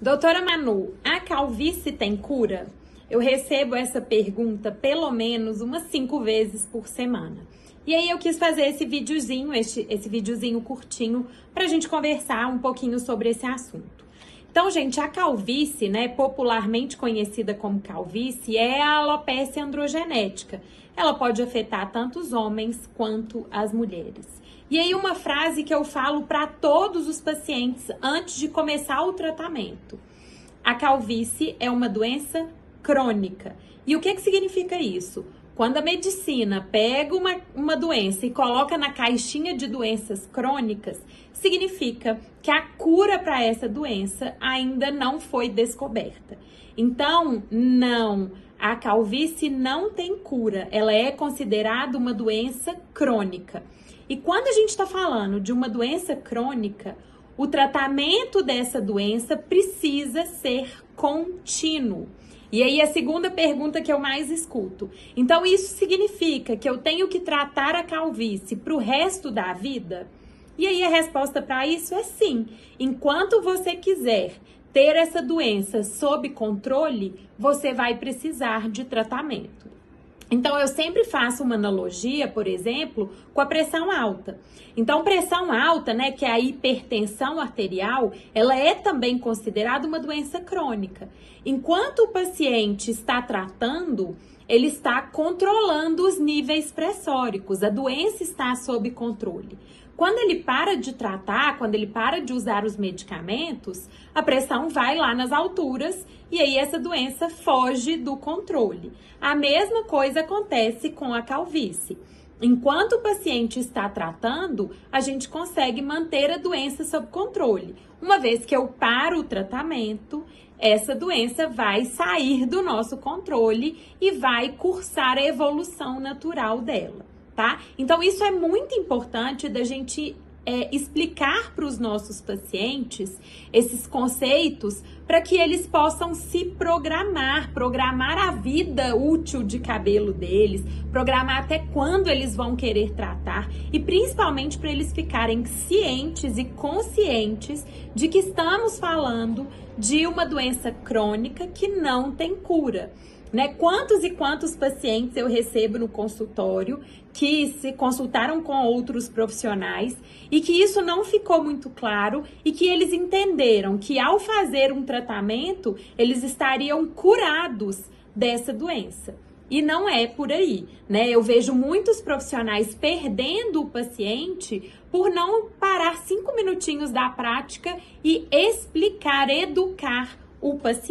Doutora Manu, a calvície tem cura? Eu recebo essa pergunta pelo menos umas 5 vezes por semana. E aí eu quis fazer esse videozinho curtinho pra gente conversar um pouquinho sobre esse assunto. Então, gente, a calvície, né, popularmente conhecida como calvície, é a alopécia androgenética. Ela pode afetar tanto os homens quanto as mulheres. E aí uma frase que eu falo para todos os pacientes antes de começar o tratamento. A calvície é uma doença crônica. E o que significa isso? Quando a medicina pega uma doença e coloca na caixinha de doenças crônicas, significa que a cura para essa doença ainda não foi descoberta. Então, não, a calvície não tem cura, ela é considerada uma doença crônica. E quando a gente está falando de uma doença crônica, o tratamento dessa doença precisa ser contínuo. E aí a segunda pergunta que eu mais escuto. Então isso significa que eu tenho que tratar a calvície para o resto da vida? E aí a resposta para isso é sim. Enquanto você quiser ter essa doença sob controle, você vai precisar de tratamento. Então, eu sempre faço uma analogia, por exemplo, com a pressão alta. Então, pressão alta, né, que é a hipertensão arterial, ela é também considerada uma doença crônica. Enquanto o paciente está tratando, ele está controlando os níveis pressóricos, a doença está sob controle. Quando ele para de tratar, quando ele para de usar os medicamentos, a pressão vai lá nas alturas e aí essa doença foge do controle. A mesma coisa acontece com a calvície. Enquanto o paciente está tratando, a gente consegue manter a doença sob controle. Uma vez que eu paro o tratamento, essa doença vai sair do nosso controle e vai cursar a evolução natural dela. Tá? Então, isso é muito importante da gente explicar para os nossos pacientes esses conceitos para que eles possam se programar a vida útil de cabelo deles, programar até quando eles vão querer tratar e principalmente para eles ficarem cientes e conscientes de que estamos falando de uma doença crônica que não tem cura. Né? Quantos e quantos pacientes eu recebo no consultório que se consultaram com outros profissionais e que isso não ficou muito claro e que eles entenderam que ao fazer um tratamento, eles estariam curados dessa doença. E não é por aí, né? Eu vejo muitos profissionais perdendo o paciente por não parar 5 minutinhos da prática e explicar, educar o paciente.